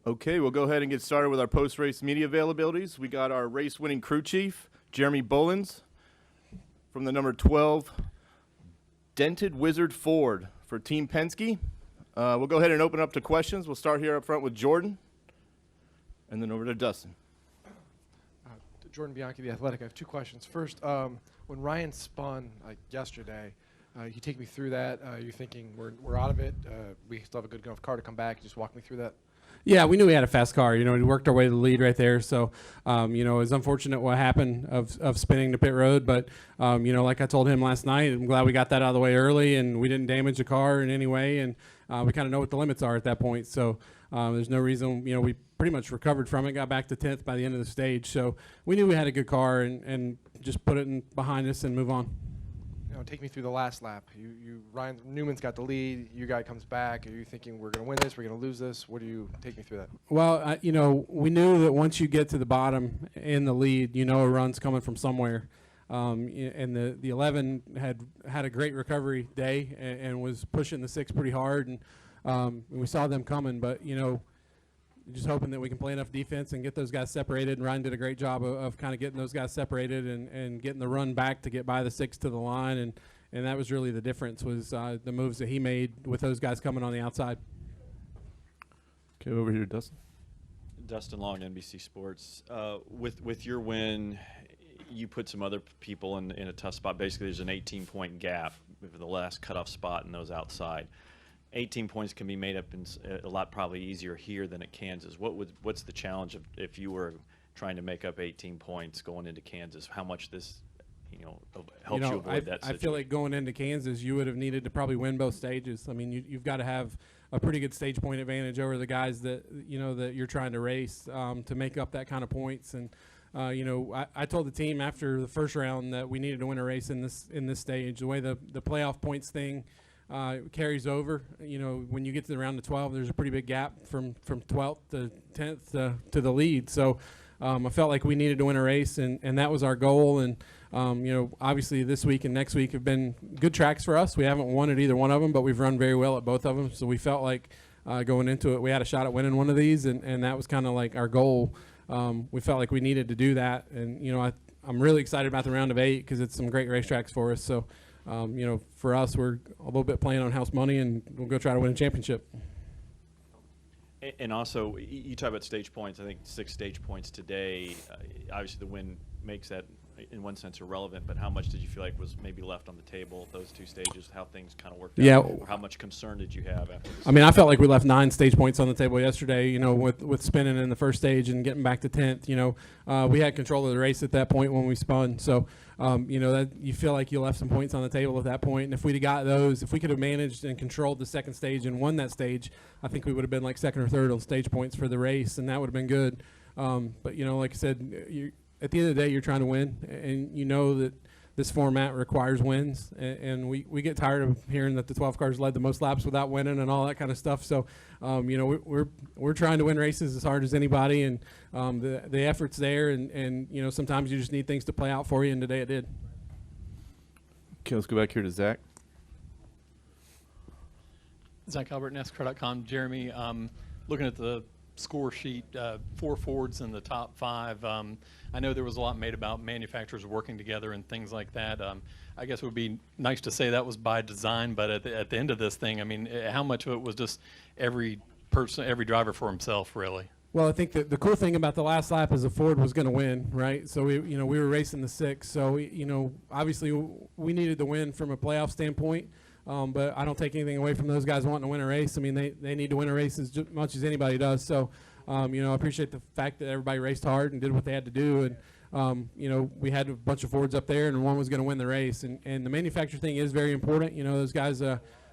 Okay, we'll go ahead and get started with our post-race media availabilities. We got our race-winning crew chief, Jeremy Bullins, from the number 12 Dented Wizard Ford for Team Penske. We'll go ahead and open up to questions. We'll start here up front with Jordan, and then over to Dustin. Jordan Bianchi, The Athletic. I have two questions. First, when Ryan spun yesterday, you take me through that. You're thinking we're out of it. We still have a good enough car to come back. Just walk me through that. Yeah, we knew we had a fast car. We worked our way to the lead right there. So, it was unfortunate what happened of spinning to pit road. But, like I told him last night, I'm glad we got that out of the way early and we didn't damage the car in any way. And we kind of know what the limits are at that point. So there's no reason, we pretty much recovered from it, got back to 10th by the end of the stage. So we knew we had a good car and just put it behind us and move on. Take me through the last lap. Ryan Newman's got the lead. Your guy comes back. Are you thinking we're going to win this? We're going to lose this? What do you take me through that? Well, we knew that once you get to the bottom in the lead, a run's coming from somewhere. And the 11 had a great recovery day and was pushing the 6 pretty hard. And we saw them coming, but, just hoping that we can play enough defense and get those guys separated. And Ryan did a great job of kind of getting those guys separated and getting the run back to get by the 6 to the line. And that was really the difference was the moves that he made with those guys coming on the outside. Okay, over here, Dustin. Dustin Long, NBC Sports. With your win, you put some other people in a tough spot. Basically, there's an 18-point gap for the last cutoff spot and those outside. 18 points can be made up in a lot probably easier here than at Kansas. What's the challenge if you were trying to make up 18 points going into Kansas? How much this helps you avoid that situation? I feel like going into Kansas, you would have needed to probably win both stages. I mean, you've got to have a pretty good stage point advantage over the guys that that you're trying to race to make up that kind of points. And I told the team after the first round that we needed to win a race in this stage. The way the playoff points thing carries over, when you get to the round of 12, there's a pretty big gap from 12th to 10th to the lead. So I felt like we needed to win a race, and that was our goal. And obviously this week and next week have been good tracks for us. We haven't won at either one of them, but we've run very well at both of them. So we felt like going into it, we had a shot at winning one of these, and that was kind of like our goal. We felt like we needed to do that, and I'm really excited about the round of 8 because it's some great racetracks for us. So. For us, we're a little bit playing on house money, and we'll go try to win a championship. And also, you talk about stage points. I think 6 stage points today. Obviously, the win makes that, in one sense, irrelevant. But how much did you feel like was maybe left on the table, those 2 stages, how things kind of worked out? Or how much concern did you have after this? I felt like we left 9 stage points on the table yesterday, with spinning in the first stage and getting back to 10th. We had control of the race at that point when we spun. So, that you feel like you left some points on the table at that point. And if we'd have got those, if we could have managed and controlled the second stage and won that stage, I think we would have been like 2nd or 3rd on stage points for the race, and that would have been good. But, like I said, at the end of the day, you're trying to win, and that this format requires wins, and we get tired of hearing that the 12 cars led the most laps without winning and all that kind of stuff. So, we're trying to win races as hard as anybody, and the effort's there, and sometimes you just need things to play out for you, and today it did. Okay, let's go back here to Zach. Zach Albert, NASCAR.com. Jeremy, looking at the score sheet, 4 Fords in the top 5. I know there was a lot made about manufacturers working together and things like that. I guess it would be nice to say that was by design, but at the end of this thing, how much of it was just every driver for himself, really? Well, I think that the cool thing about the last lap is the Ford was going to win, right? So we were racing the 6, so obviously we needed the win from a playoff standpoint. But I don't take anything away from those guys wanting to win a race. They need to win a race as much as anybody does. So, I appreciate the fact that everybody raced hard and did what they had to do. And, we had a bunch of Fords up there, and one was going to win the race. And the manufacturer thing is very important. Those guys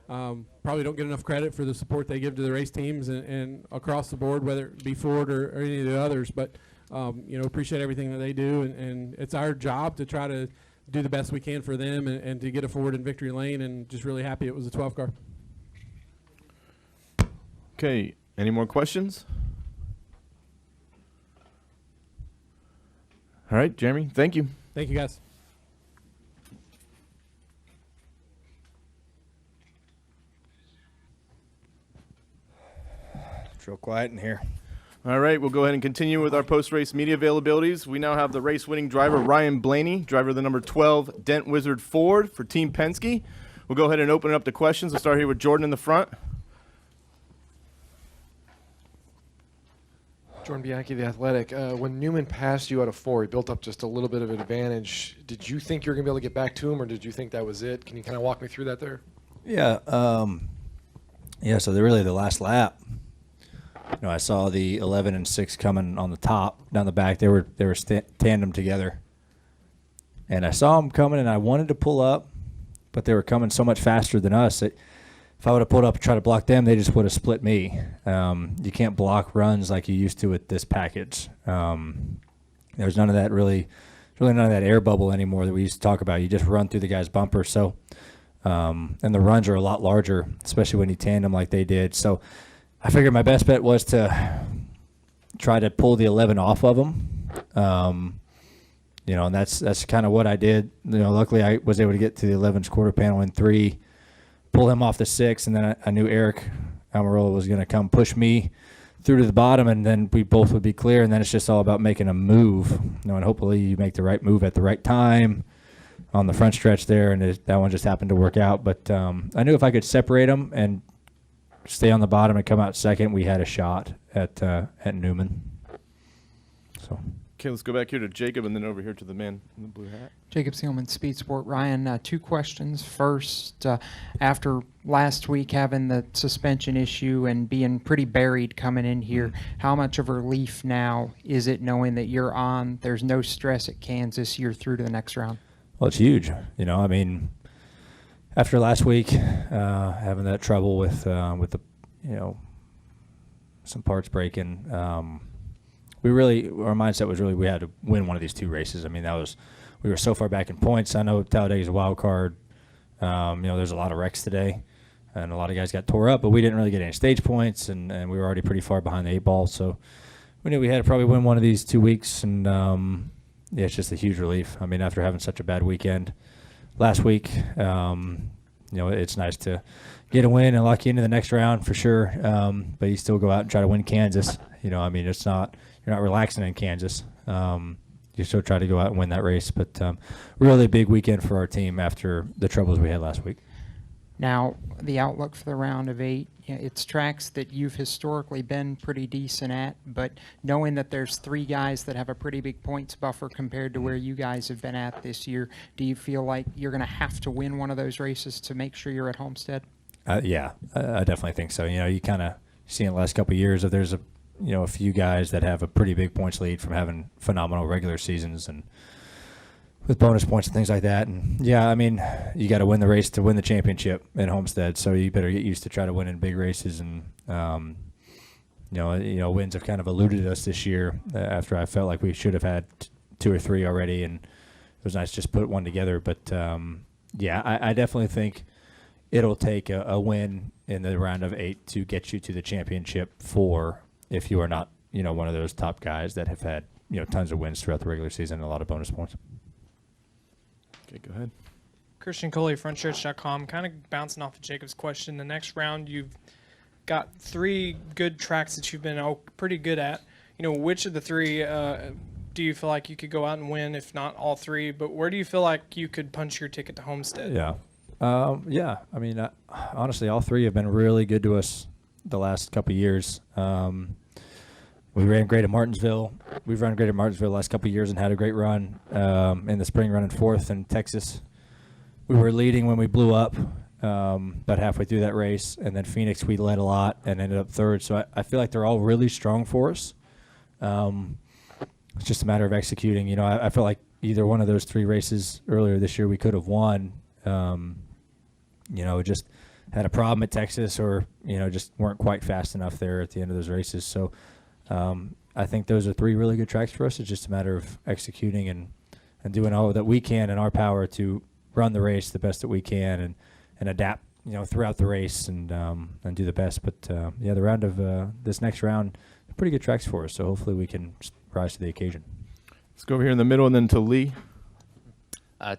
probably don't get enough credit for the support they give to the race teams and across the board, whether it be Ford or any of the others. But, appreciate everything that they do. And it's our job to try to do the best we can for them and to get a Ford in victory lane, and just really happy it was a 12 car. Okay, any more questions? All right, Jeremy, thank you. Thank you, guys. It's real quiet in here. All right, we'll go ahead and continue with our post-race media availabilities. We now have the race-winning driver, Ryan Blaney, driver of the number 12 Dent Wizard Ford for Team Penske. We'll go ahead and open it up to questions. We'll start here with Jordan in the front. Jordan Bianchi, The Athletic. When Newman passed you out of 4, he built up just a little bit of an advantage. Did you think you were going to be able to get back to him, or did you think that was it? Can you kind of walk me through that there? Yeah. So really the last lap, I saw the 11 and 6 coming on the top down the back. They were tandem together, and I saw them coming, and I wanted to pull up, but they were coming so much faster than us that if I would have pulled up and tried to block them, they just would have split me. You can't block runs like you used to with this package. There's none of that really none of that air bubble anymore that we used to talk about. You just run through the guy's bumper. So, and the runs are a lot larger, especially when you tandem like they did. So I figured my best bet was to try to pull the 11 off of them. And that's kind of what I did. Luckily I was able to get to the 11's quarter panel in 3, pull him off the 6, and then I knew Eric Almirola was going to come push me through to the bottom, and then we both would be clear, and then it's just all about making a move. And hopefully you make the right move at the right time on the front stretch there, and that one just happened to work out. But I knew if I could separate them and stay on the bottom and come out second, we had a shot at Newman. So. Okay, let's go back here to Jacob and then over here to the man in the blue hat. Jacob Seelman, Speed Sport. Ryan, 2 questions. First, after last week having the suspension issue and being pretty buried coming in here, how much of a relief now is it knowing that you're on, there's no stress at Kansas, you're through to the next round? Well, it's huge. After last week, having that trouble with the, some parts breaking, our mindset was really we had to win one of these 2 races. We were so far back in points. I know Talladega's a wild card. There's a lot of wrecks today, and a lot of guys got tore up, but we didn't really get any stage points, and we were already pretty far behind the 8 ball. So we knew we had to probably win one of these 2 weeks, and it's just a huge relief. After having such a bad weekend last week, it's nice to get a win and lock you into the next round for sure. But you still go out and try to win Kansas. It's not. You're not relaxing in Kansas. You still try to go out and win that race. But really big weekend for our team after the troubles we had last week. Now, the outlook for the round of 8, it's tracks that you've historically been pretty decent at, but knowing that there's 3 guys that have a pretty big points buffer compared to where you guys have been at this year, do you feel like you're going to have to win one of those races to make sure you're at Homestead? Yeah, I definitely think so. You kind of see in the last couple of years if there's a few guys that have a pretty big points lead from having phenomenal regular seasons and with bonus points and things like that. And yeah, you got to win the race to win the championship in Homestead. So you better get used to try to win in big races. And wins have kind of eluded us this year after I felt like we should have had 2 or 3 already. And it was nice to just put one together. But I definitely think it'll take a win in the round of 8 to get you to the championship 4. If you are not, one of those top guys that have had, tons of wins throughout the regular season and a lot of bonus points. Okay, go ahead. Christian Coley, frontstretch.com. Kind of bouncing off of Jacob's question. The next round, you've got 3 good tracks that you've been pretty good at. Which of the 3 do you feel like you could go out and win, if not all 3? But where do you feel like you could punch your ticket to Homestead? Yeah. Honestly, all 3 have been really good to us the last couple of years. We ran great at Martinsville. We've run great at Martinsville the last couple of years and had a great run in the spring, running 4th in Texas. We were leading when we blew up about halfway through that race, and then Phoenix we led a lot and ended up 3rd. So I feel like they're all really strong for us. It's just a matter of executing. I feel like either one of those 3 races earlier this year we could have won. Just had a problem at Texas or, just weren't quite fast enough there at the end of those races. So I think those are 3 really good tracks for us. It's just a matter of executing and doing all that we can in our power to run the race the best that we can and adapt, throughout the race and do the best. But, the round of this next round, pretty good tracks for us. So hopefully we can rise to the occasion. Let's go over here in the middle and then to Lee.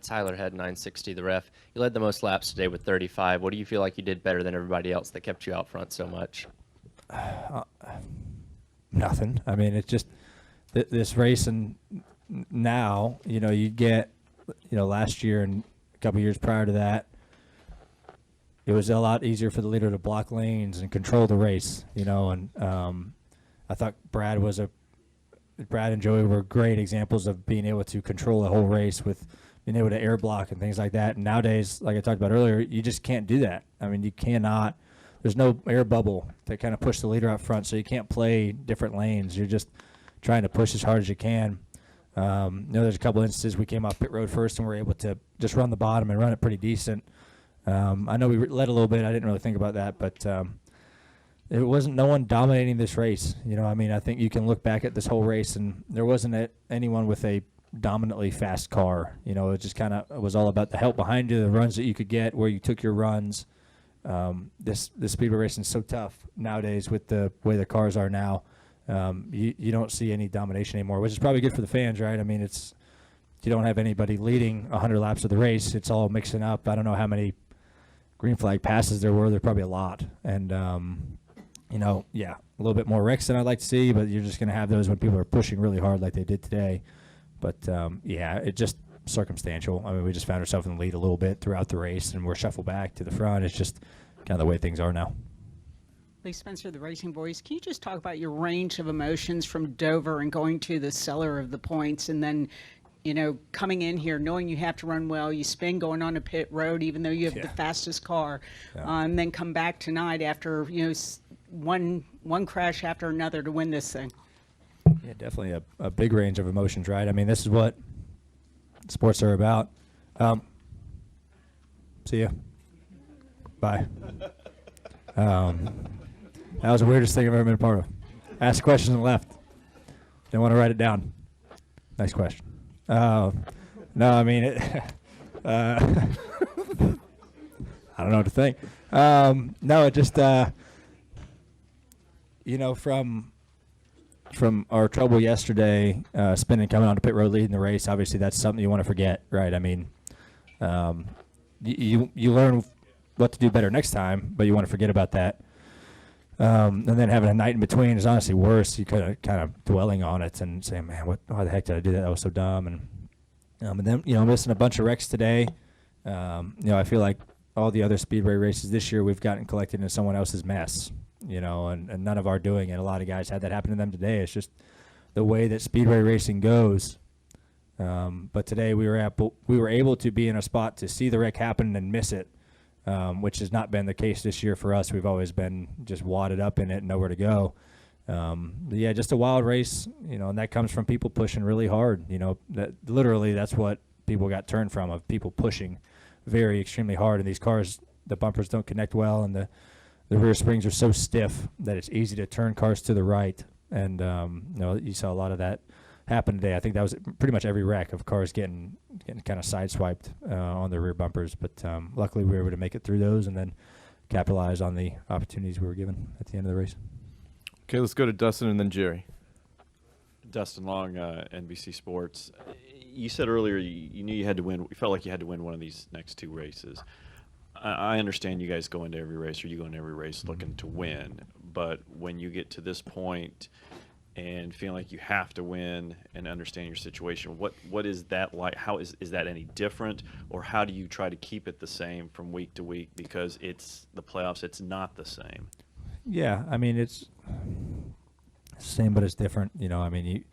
Tyler had 960, the ref. You led the most laps today with 35. What do you feel like you did better than everybody else that kept you out front so much? nothing. I mean, it's just this race, and now, you know, you get, you know, last year and a couple years prior to that, it was a lot easier for the leader to block lanes and control the race, you know, and I thought Brad and Joey were great examples of being able to control the whole race with being able to air block and things like that. And nowadays, like I talked about earlier, you just can't do that. I mean, you cannot. There's no air bubble to kind of push the leader up front, so you can't play different lanes. You're just trying to push as hard as you can. You know, there's a couple instances we came off pit road first and were able to just run the bottom and run it pretty decent. I know we led a little bit. I didn't really think about that, but it wasn't no one dominating this race. You know, I mean, I think you can look back at this whole race, and there wasn't anyone with a dominantly fast car. You know, it just kind of was all about the help behind you, the runs that you could get, where you took your runs. This speedway racing is so tough nowadays with the way the cars are now. You don't see any domination anymore, which is probably good for the fans, right? I mean, you don't have anybody leading 100 laps of the race. It's all mixing up. I don't know how many green flag passes there were. There's probably a lot. And, you know, yeah, a little bit more wrecks than I'd like to see, but you're just going to have those when people are pushing really hard like they did today. But, yeah, it just circumstantial. I mean, we just found ourselves in the lead a little bit throughout the race, and we're shuffled back to the front. It's just kind of the way things are now. Lee Spencer, the Racing Boys. Can you just talk about your range of emotions from Dover and going to the cellar of the points, and then, you know, coming in here knowing you have to run well, you spin going on a pit road even though you have the fastest car, and then come back tonight after, you know, one crash after another to win this thing? Yeah, definitely a big range of emotions, right? I mean, this is what sports are about. See ya. Bye. That was the weirdest thing I've ever been a part of. Asked questions and left. Didn't want to write it down. Nice question. No, I mean, I don't know what to think. No, it just, you know, from our trouble yesterday, spinning, coming onto pit road, leading the race, obviously that's something you want to forget, right? I mean, you learn what to do better next time, but you want to forget about that. And then having a night in between is honestly worse. You kind of dwelling on it and saying, man, why the heck did I do that? That was so dumb. And then, you know, missing a bunch of wrecks today. You know, I feel like all the other speedway races this year we've gotten collected into someone else's mess, you know, and none of our doing it. A lot of guys had that happen to them today. It's just the way that speedway racing goes. But today we were able to be in a spot to see the wreck happen and miss it. Which has not been the case this year for us. We've always been just wadded up in it and nowhere to go. Yeah, just a wild race, you know, and that comes from people pushing really hard. You know, that's what people got turned from, of people pushing very extremely hard. And these cars, the bumpers don't connect well, and the rear springs are so stiff that it's easy to turn cars to the right. And, you know, you saw a lot of that happen today. I think that was pretty much every wreck of cars getting kind of sideswiped on their rear bumpers. But luckily we were able to make it through those and then capitalize on the opportunities we were given at the end of the race. Okay, let's go to Dustin and then Jerry. Dustin Long, NBC Sports. You said earlier you knew you had to win. You felt like you had to win one of these next two races. I understand you guys go into every race, or you go into every race looking to win. But when you get to this point and feeling like you have to win and understand your situation, what is that like? How is that any different, or how do you try to keep it the same from week to week? Because it's the playoffs, it's not the same. Yeah, I mean, it's the same, but it's different. You know, I mean,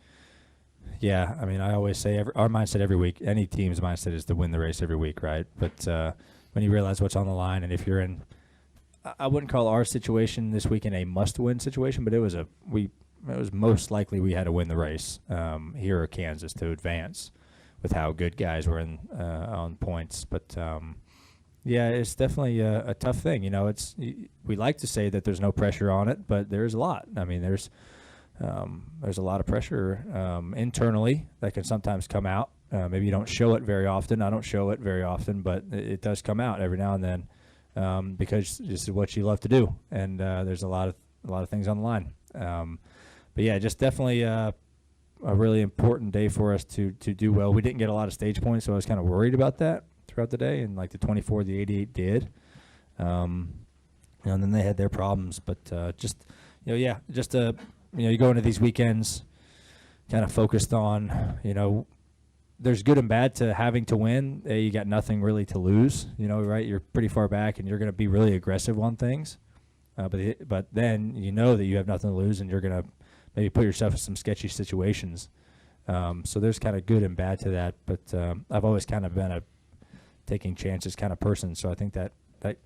I mean, I always say our mindset every week, any team's mindset is to win the race every week, right? But when you realize what's on the line, and if you're in, I wouldn't call our situation this weekend a must-win situation, but it was most likely we had to win the race here at Kansas to advance with how good guys were on points. But, yeah, it's definitely a tough thing. You know, we like to say that there's no pressure on it, but there's a lot. I mean, there's a lot of pressure internally that can sometimes come out. Maybe you don't show it very often. I don't show it very often, but it does come out every now and then because this is what you love to do, and there's a lot of things on the line. But yeah, just definitely a really important day for us to do well. We didn't get a lot of stage points, so I was kind of worried about that throughout the day, and like the 24, the 88 did. And then they had their problems, but just, you know, yeah, just a you go into these weekends kind of focused on, there's good and bad to having to win. You got nothing really to lose, right? You're pretty far back, and you're going to be really aggressive on things. But then you know that you have nothing to lose, and you're going to maybe put yourself in some sketchy situations. So there's kind of good and bad to that. But I've always kind of been a taking chances kind of person. So I think that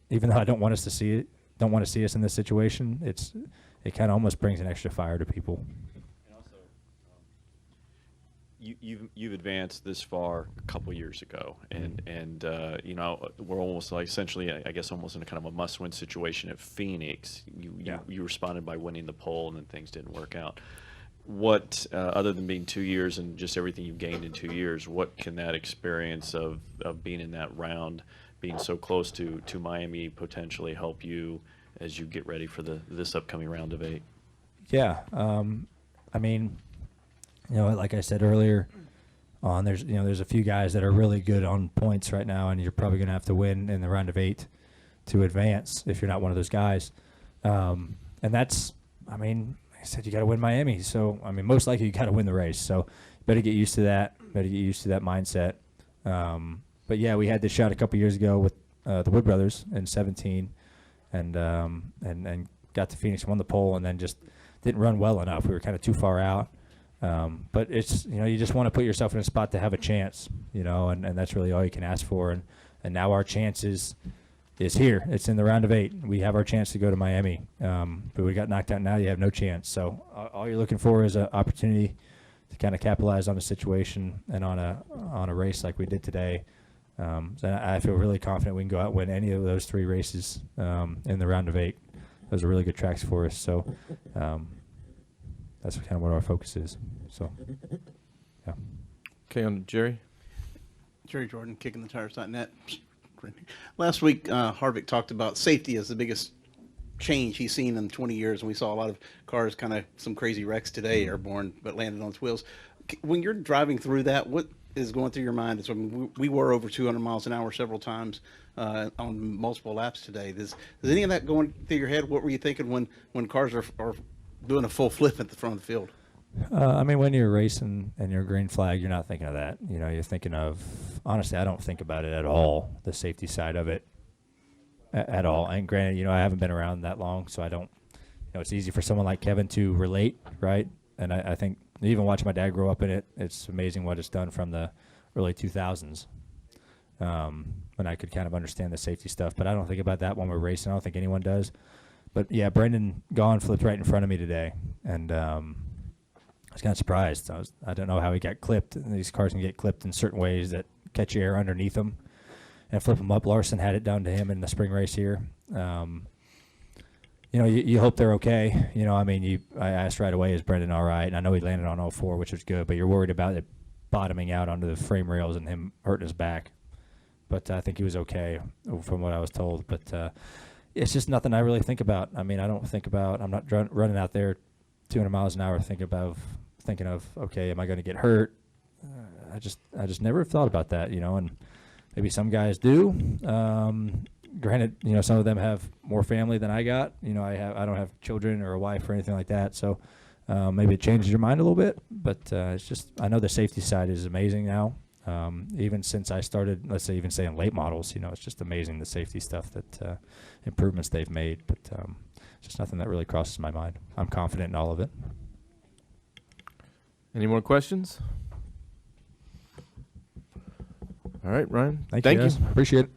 even though I don't want us to see it, don't want to see us in this situation, it kind of almost brings an extra fire to people. And also, you've advanced this far a couple years ago, and we're almost like essentially, I guess, almost in a kind of a must-win situation at Phoenix. You responded by winning the pole, and then things didn't work out. What, other than being 2 years and just everything you've gained in 2 years, what can that experience of being in that round, being so close to Miami, potentially help you as you get ready for this upcoming round of 8? Yeah, I mean, like I said earlier, there's a few guys that are really good on points right now, and you're probably going to have to win in the round of 8 to advance if you're not one of those guys. And that's, I mean, like I said, you got to win Miami. So, I mean, most likely you got to win the race. So, better get used to that. Better get used to that mindset. But yeah, we had this shot a couple years ago with the Wood brothers in 17, and got to Phoenix, won the pole, and then just didn't run well enough. We were kind of too far out. But it's, you just want to put yourself in a spot to have a chance, and that's really all you can ask for. And now our chance is here. It's in the round of 8. We have our chance to go to Miami. But we got knocked out now. You have no chance. So all you're looking for is an opportunity to kind of capitalize on a situation and on a race like we did today. So I feel really confident we can go out and win any of those 3 races in the round of 8. Those are really good tracks for us. So that's kind of what our focus is. So, yeah. Okay, on to Jerry. Jerry Jordan, kickingthetires.net. Last week, Harvick talked about safety as the biggest change he's seen in 20 years, and we saw a lot of cars, kind of some crazy wrecks today, airborne, but landed on its wheels. When you're driving through that, what is going through your mind? We were over 200 miles an hour several times on multiple laps today. Does any of that going through your head? What were you thinking when cars are doing a full flip at the front of the field? I mean, when you're racing and you're green flag, you're not thinking of that. You're thinking of, honestly, I don't think about it at all, the safety side of it at all. And granted, I haven't been around that long, so I don't, it's easy for someone like Kevin to relate, right? And I think even watching my dad grow up in it, it's amazing what it's done from the early 2000s. When I could kind of understand the safety stuff, but I don't think about that when we're racing. I don't think anyone does. But yeah, Brendan Gaughan flipped right in front of me today, and I was kind of surprised. I don't know how he got clipped. These cars can get clipped in certain ways that catch air underneath them and flip them up. Larson had it done to him in the spring race here. You hope they're okay. I asked right away, is Brendan all right? And I know he landed on 04, which was good, but you're worried about it bottoming out onto the frame rails and him hurting his back. But I think he was okay from what I was told. But it's just nothing I really think about. I mean, I'm not running out there 200 miles an hour thinking of, okay, am I going to get hurt? I just never thought about that, and maybe some guys do. Granted, some of them have more family than I got. I don't have children or a wife or anything like that. So maybe it changes your mind a little bit, but it's just, I know the safety side is amazing now. Even since I started, let's say, even saying late models, it's just amazing the safety stuff that improvements they've made. But it's just nothing that really crosses my mind. I'm confident in all of it. Any more questions? All right, Ryan. Thank you. Guys. Appreciate it.